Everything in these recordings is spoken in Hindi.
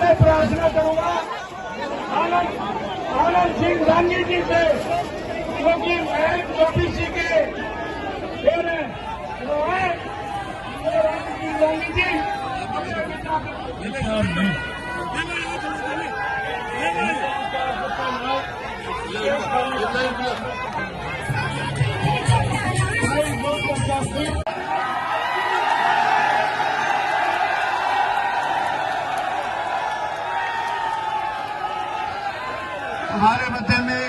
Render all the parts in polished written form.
मैं प्रार्थना करूंगा आनंद सिंह गांधी जी से, क्योंकि मैं ओबीसी के गांधी जी हमारे मध्य में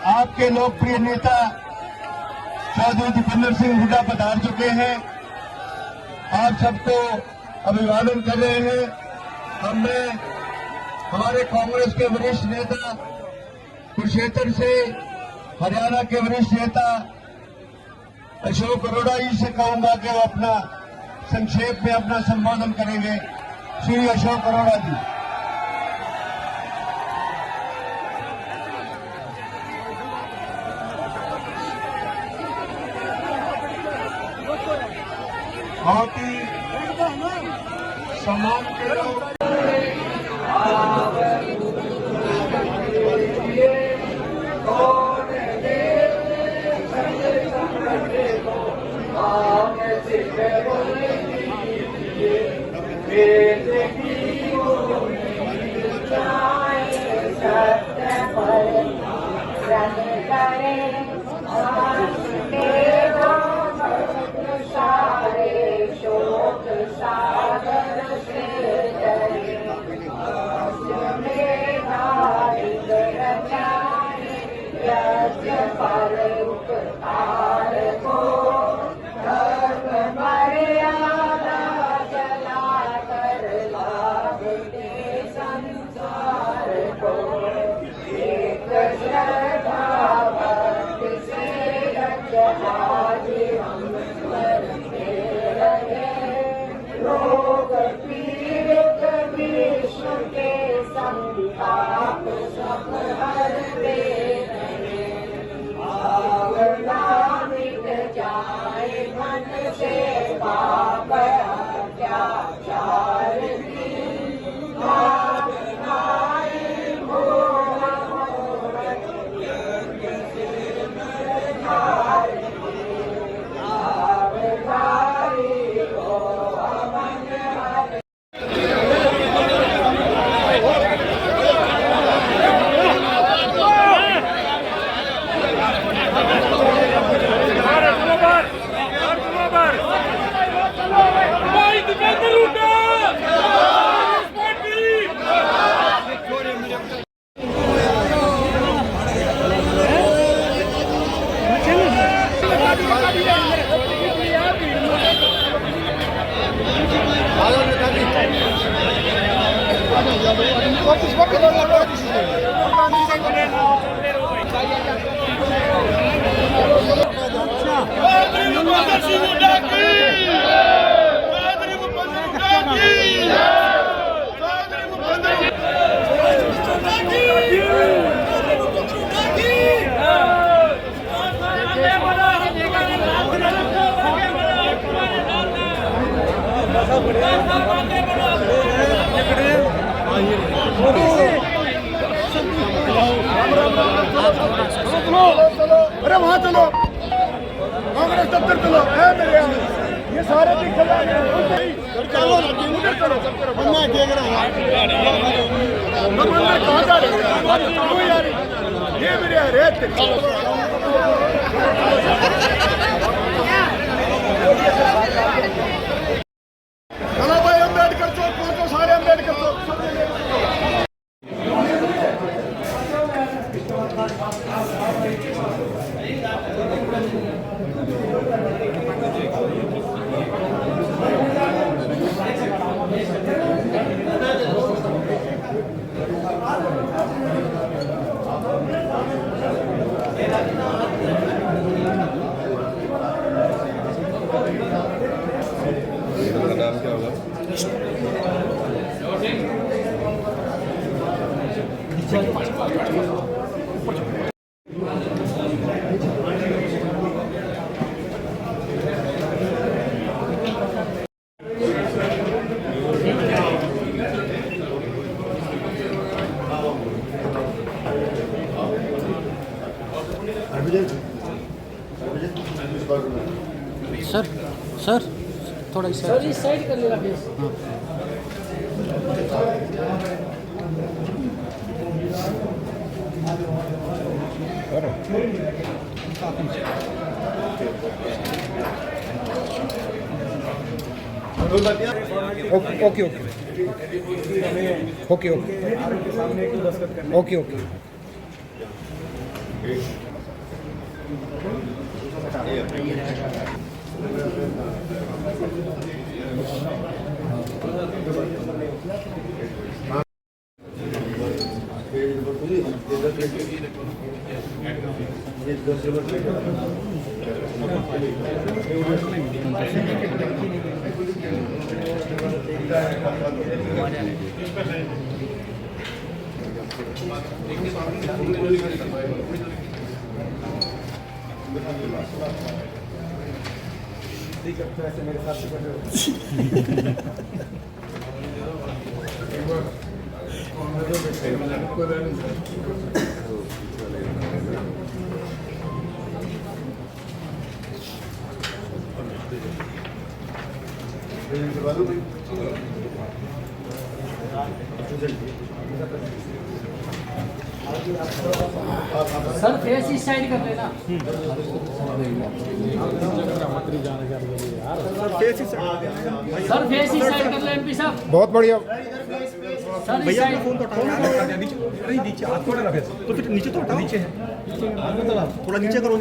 आपके लोकप्रिय नेता चौधरी दीपेंद्र सिंह हुड्डा पधार चुके हैं। आप सबको अभिवादन कर रहे हैं। हमने हमारे कांग्रेस के वरिष्ठ नेता कुरुक्षेत्र से हरियाणा के वरिष्ठ नेता अशोक अरोड़ा जी से कहूंगा कि वो अपना संक्षेप में अपना संबोधन करेंगे। श्री अशोक अरोड़ा जी। बहुत ही सम्मान के लोग अरे वहाँ चलो, कांग्रेस दफ्तर चलो। मेरे ये सारे चलो उधर चलो। मैं देख रहा हूँ कहाँ जा रहे यार, ये मेरे रेत चलो भाई, अम्बेडकर चौक पहुंचो, सारे अम्बेडकर चौक। नाम क्या होगा? सर सर थोड़ा इस सर इस साइड कर लेगा please. Okay okay okay okay okay sir face इस साइड कर लेना। सर फेस इस साइड कर ले एमपी साहब। बहुत बढ़िया। सर इस साइड नीचे हाथ थोड़ा रखे तो फिर नीचे तो हटा नीचे है थोड़ा नीचे करो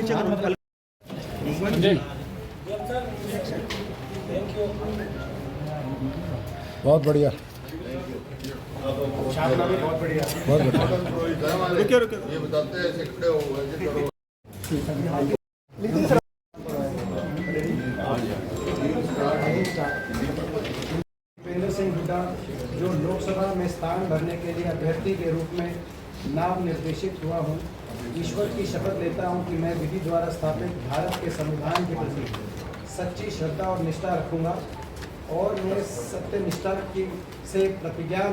बहुत बढ़िया। बहुत बढ़िया। रुकिए ये बताते हैं ऐसे खड़े हो ऐसे करो। भूपेंद्र सिंह हुड्डा जो लोकसभा में स्थान भरने के लिए अभ्यर्थी के रूप में नाम निर्देशित हुआ हूँ, ईश्वर की शपथ लेता हूँ कि मैं विधि द्वारा स्थापित भारत के संविधान के प्रति सच्ची श्रद्धा और निष्ठा रखूँगा और मैं सत्यनिष्ठा से प्रतिज्ञा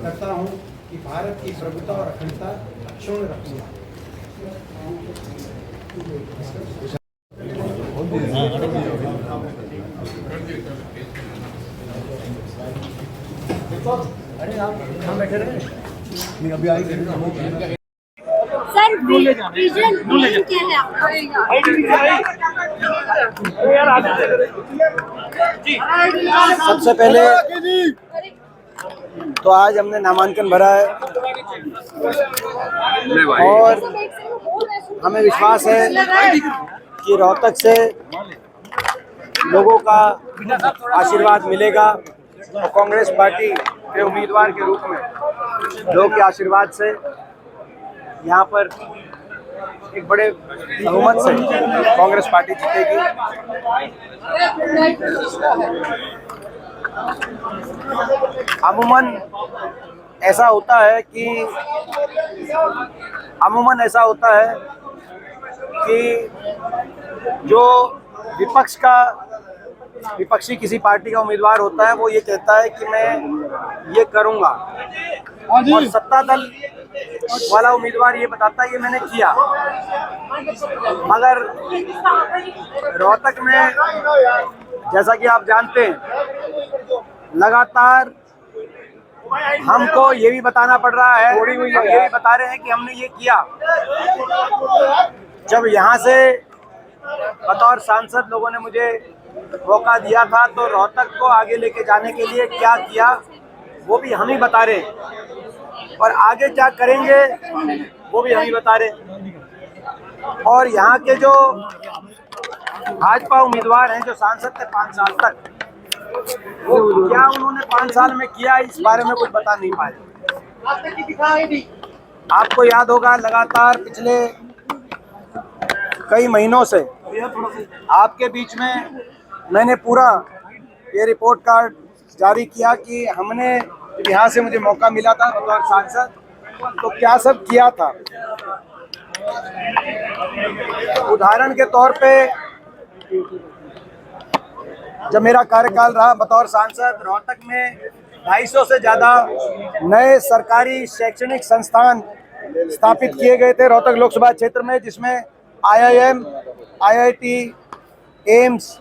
करता हूँ कि भारत की प्रभुता और अखंडता अक्षुण्ण रखूँगा। सर विजन क्या है आपका? सबसे पहले तो आज हमने नामांकन भरा है और हमें विश्वास है कि रोहतक से लोगों का आशीर्वाद मिलेगा और कांग्रेस पार्टी के उम्मीदवार के रूप में लोगों के आशीर्वाद से यहाँ पर एक बड़े बहुमत से कांग्रेस पार्टी जीतेगी। अमूमन ऐसा होता है कि जो विपक्षी किसी पार्टी का उम्मीदवार होता है वो ये कहता है कि मैं ये करूंगा और सत्ता दल वाला उम्मीदवार ये बताता है ये मैंने किया। मगर रोहतक में जैसा कि आप जानते हैं लगातार हमको ये भी बताना पड़ रहा है, ये भी बता रहे हैं कि हमने ये किया। जब यहाँ से बतौर सांसद लोगों ने मुझे मौका दिया था तो रोहतक को आगे लेके जाने के लिए क्या किया वो भी हम ही बता रहे हैं और आगे क्या करेंगे वो भी हम ही बता रहे हैं। और यहाँ के जो भाजपा उम्मीदवार हैं जो सांसद थे 5 साल तक, वो क्या उन्होंने 5 साल में किया इस बारे में कुछ बता नहीं पाए। आपको याद होगा लगातार पिछले कई महीनों से आपके बीच में मैंने पूरा ये रिपोर्ट कार्ड जारी किया कि हमने यहाँ से मुझे मौका मिला था बतौर सांसद तो क्या सब किया था। उदाहरण के तौर पे जब मेरा कार्यकाल रहा बतौर सांसद रोहतक में 250 से ज़्यादा नए सरकारी शैक्षणिक संस्थान स्थापित किए गए थे रोहतक लोकसभा क्षेत्र में, जिसमें IIM, IIT, AIIMS,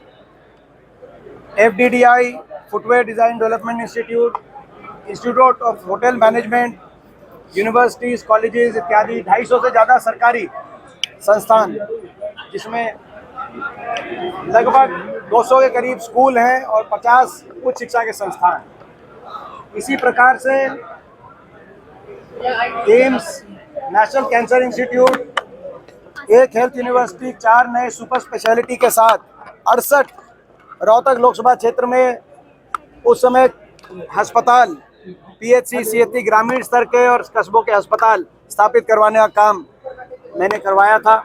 FDDI, footwear design development institute of hotel management, universities, colleges इत्यादि 250 से ज़्यादा सरकारी संस्थान, जिसमें लगभग 200 के करीब स्कूल हैं और 50 उच्च शिक्षा के संस्थान। इसी प्रकार से एम्स, नेशनल कैंसर इंस्टीट्यूट, एक हेल्थ यूनिवर्सिटी, 4 नए सुपर स्पेशलिटी के साथ 68 रोहतक लोकसभा क्षेत्र में उस समय अस्पताल, PHC, CHC, ग्रामीण स्तर के और कस्बों के अस्पताल स्थापित करवाने का काम मैंने करवाया था।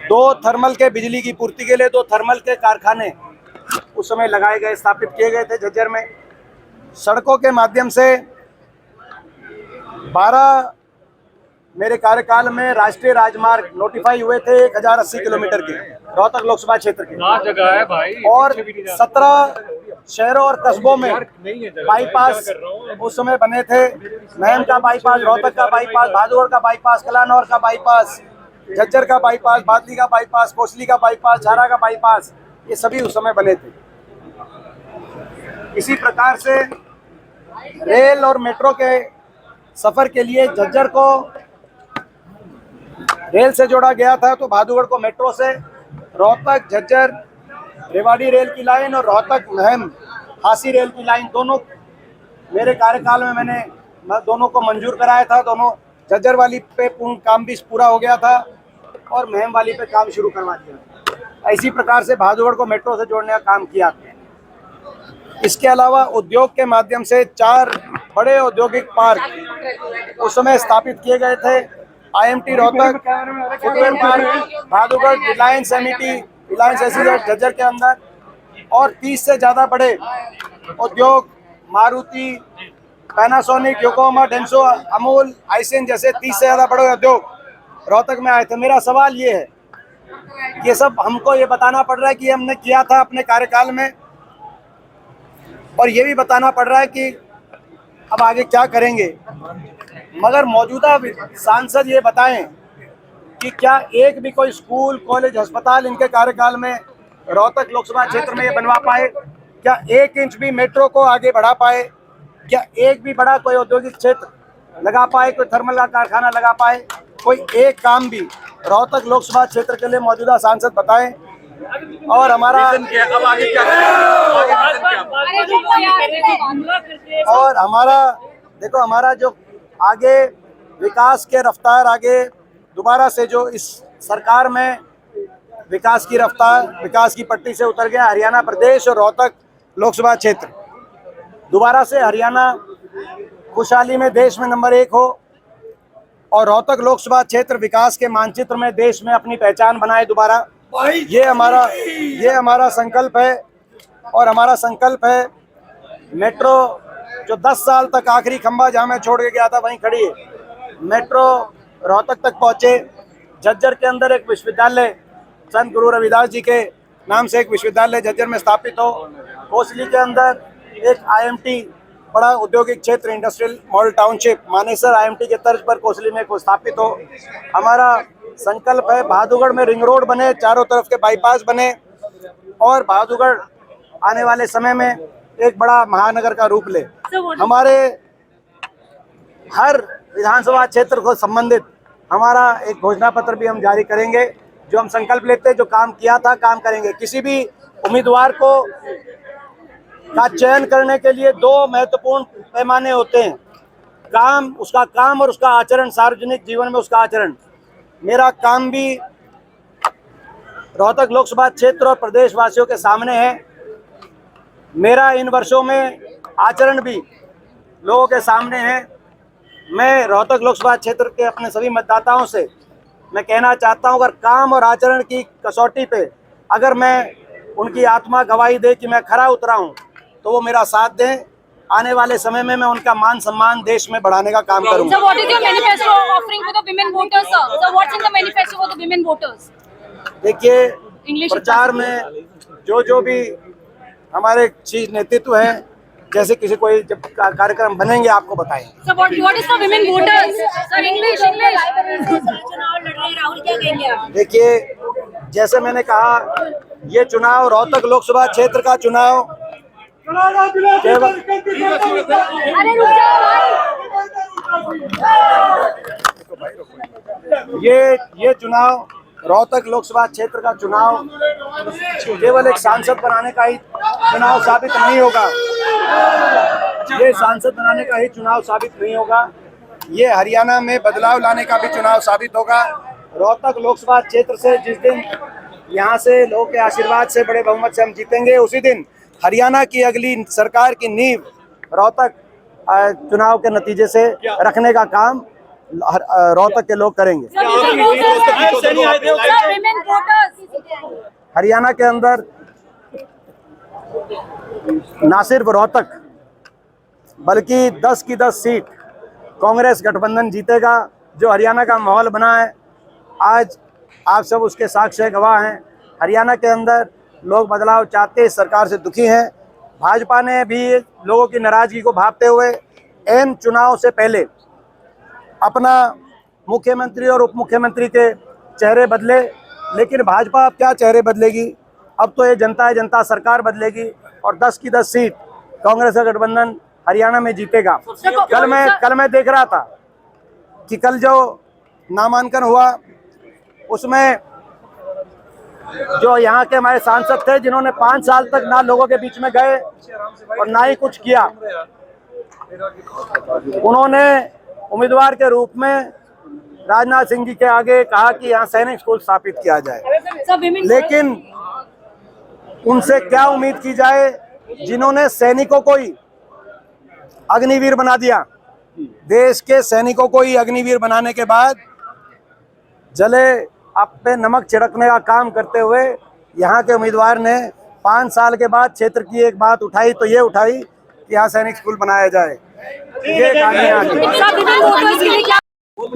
2 थर्मल के बिजली की पूर्ति के लिए 2 थर्मल के कारखाने उस समय लगाए गए, स्थापित किए गए थे झज्जर में। सड़कों के माध्यम से 12 मेरे कार्यकाल में राष्ट्रीय राजमार्ग नोटिफाई हुए थे 1080 किलोमीटर के रोहतक लोकसभा क्षेत्र के, जगह है भाई। और 17 शहरों और कस्बों में बाईपास उस समय बने थे। महम का बाईपास, रोहतक का बाईपास, भादुगढ़ का बाईपास, कलानौर का बाईपास, झज्जर का बाईपास, बादली का बाईपास, कोसली का बाईपास, झारा का बाईपास, ये सभी उस समय बने थे। इसी प्रकार से रेल और मेट्रो के सफर के लिए झज्जर को रेल से जोड़ा गया था, तो भादुगढ़ को मेट्रो से, रोहतक झज्जर रेवाड़ी रेल की लाइन और रोहतक महम हासी रेल की लाइन, दोनों मेरे कार्यकाल में मैंने दोनों को मंजूर कराया था। दोनों झज्जर वाली पे पूर्ण काम भी पूरा हो गया था और महम वाली पे काम शुरू करवा दिया। इसी प्रकार से भादुगढ़ को मेट्रो से जोड़ने का काम किया। इसके अलावा उद्योग के माध्यम से 4 बड़े औद्योगिक पार्क उस समय स्थापित किए गए थे। IMT रोहतक, फुटवेयर पार्क भादुगढ़, Reliance Amity, Reliance SEZ Jhajjar के अंदर, और 30 से ज़्यादा बड़े उद्योग Maruti, Panasonic, Yokohama, Denso, Amul, Aisin जैसे 30 से ज़्यादा बड़े उद्योग रोहतक में आए थे। मेरा सवाल ये है कि ये सब हमको ये बताना पड़ रहा है कि हमने किया था अपने कार्यकाल में, और ये भी बताना पड़ रहा है कि अब आगे क्या करेंगे, मगर मौजूदा सांसद ये बताएं कि क्या एक भी कोई स्कूल, कॉलेज, अस्पताल इनके कार्यकाल में रोहतक लोकसभा क्षेत्र में ये बनवा पाए? क्या 1 इंच भी मेट्रो को आगे बढ़ा पाए? क्या एक भी बड़ा कोई औद्योगिक क्षेत्र लगा पाए, कोई थर्मल का कारखाना लगा पाए? कोई एक काम भी रोहतक लोकसभा क्षेत्र के लिए मौजूदा सांसद बताएं। और हमारा अब आगे क्या और हमारा देखो, हमारा जो आगे विकास के रफ्तार आगे दोबारा से जो इस सरकार में विकास की रफ्तार, विकास की पट्टी से उतर गया। हरियाणा प्रदेश और रोहतक लोकसभा क्षेत्र दोबारा से हरियाणा खुशहाली में देश में नंबर 1 हो, और रोहतक लोकसभा क्षेत्र विकास के मानचित्र में देश में अपनी पहचान बनाए दोबारा। ये हमारा संकल्प है। और हमारा संकल्प है मेट्रो जो 10 साल तक आखिरी खंभा जहाँ मैं छोड़ के गया था वहीं खड़ी है, मेट्रो रोहतक तक पहुँचे। झज्जर के अंदर एक विश्वविद्यालय संत गुरु रविदास जी के नाम से एक विश्वविद्यालय झज्जर में स्थापित हो। कोसली के अंदर एक IMT बड़ा औद्योगिक क्षेत्र, industrial model township, Manesar IMT के तर्ज पर कोसली में को स्थापित हो। हमारा संकल्प है भादुगढ़ में रिंग रोड बने, चारों तरफ के बाईपास बने, और भादुगढ़ आने वाले समय में एक बड़ा महानगर का रूप ले। हमारे हर विधानसभा क्षेत्र को संबंधित हमारा एक घोषणा पत्र भी हम जारी करेंगे, जो हम संकल्प लेते हैं, जो काम किया था काम करेंगे। किसी भी उम्मीदवार को का चयन करने के लिए 2 महत्वपूर्ण पैमाने होते हैं, काम, उसका काम और उसका आचरण, सार्वजनिक जीवन में उसका आचरण। मेरा काम भी रोहतक लोकसभा क्षेत्र और प्रदेश वासियों के सामने है। मेरा इन वर्षों में आचरण भी लोगों के सामने है। मैं रोहतक लोकसभा क्षेत्र के अपने सभी मतदाताओं से मैं कहना चाहता हूं, अगर काम और आचरण की कसौटी पे अगर मैं उनकी आत्मा गवाही दे कि मैं खरा उतरा हूं, तो वो मेरा साथ दें। आने वाले समय में मैं उनका मान सम्मान देश में बढ़ाने का काम करूंगा। So what is your manifesto offering for the women voters, sir? So what's in the manifesto for the women voters? देखिए, प्रचार में जो भी हमारे चीज नेतृत्व है, जैसे किसी कोई जब कार्यक्रम बनेंगे आपको बताएंगे। So what is for women voters? Sir, English. चुनाव लड़ रहे राहुल, क्या कहेंगे आप? देखिए, जैसे मैंने कहा, ये चुनाव रोहतक लोकसभा क्षेत्र का चुनाव केवल अरे रुक जाओ भाई। ये चुनाव रोहतक लोकसभा क्षेत्र का चुनाव केवल एक सांसद बनाने का ही चुनाव साबित नहीं होगा। ये सांसद बनाने का ही चुनाव साबित नहीं होगा, ये हरियाणा में बदलाव लाने का भी चुनाव साबित होगा। रोहतक लोकसभा क्षेत्र से जिस दिन यहाँ से लोगों के आशीर्वाद से बड़े बहुमत से हम जीतेंगे, उसी दिन हरियाणा की अगली सरकार की नींव रोहतक चुनाव के नतीजे से रखने का काम रोहतक के लोग करेंगे। हरियाणा के अंदर ना सिर्फ रोहतक बल्कि 10 की 10 सीट कांग्रेस गठबंधन जीतेगा। जो हरियाणा का माहौल बना है आज आप सब उसके साक्ष्य गवाह हैं। हरियाणा के अंदर लोग बदलाव चाहते हैं, सरकार से दुखी हैं। भाजपा ने भी लोगों की नाराजगी को भांपते हुए एन चुनाव से पहले अपना मुख्यमंत्री और उप मुख्यमंत्री के चेहरे बदले, लेकिन भाजपा अब क्या चेहरे बदलेगी? अब तो ये जनता है, जनता सरकार बदलेगी और 10 की 10 सीट कांग्रेस का गठबंधन हरियाणा में जीतेगा। कल मैं देख रहा था कि कल जो नामांकन हुआ उसमें जो यहाँ के हमारे सांसद थे जिन्होंने 5 साल तक ना लोगों के बीच में गए और ना ही कुछ किया, उन्होंने उम्मीदवार के रूप में राजनाथ सिंह जी के आगे कहा कि यहाँ सैनिक स्कूल स्थापित किया जाए। लेकिन उनसे क्या उम्मीद की जाए जिन्होंने सैनिकों को ही अग्निवीर बना दिया। देश के सैनिकों को ही अग्निवीर बनाने के बाद जले आप पे नमक छिड़कने का काम करते हुए यहाँ के उम्मीदवार ने 5 साल के बाद क्षेत्र की एक बात उठाई, तो ये उठाई कि यहाँ सैनिक स्कूल बनाया जाए। ये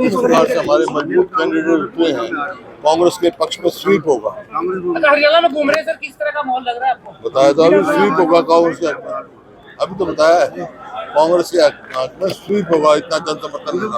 इस प्रकार से हमारे मजबूत कैंडिडेट उतरे हैं, कांग्रेस के पक्ष में स्वीप होगा। हरियाणा में घूम रहे सर, किस तरह का माहौल लग रहा है आपको? बताया था अभी स्वीप होगा कांग्रेस के हक में, अभी तो बताया है कांग्रेस के हक में स्वीप होगा, इतना जनसमर्थन लेना।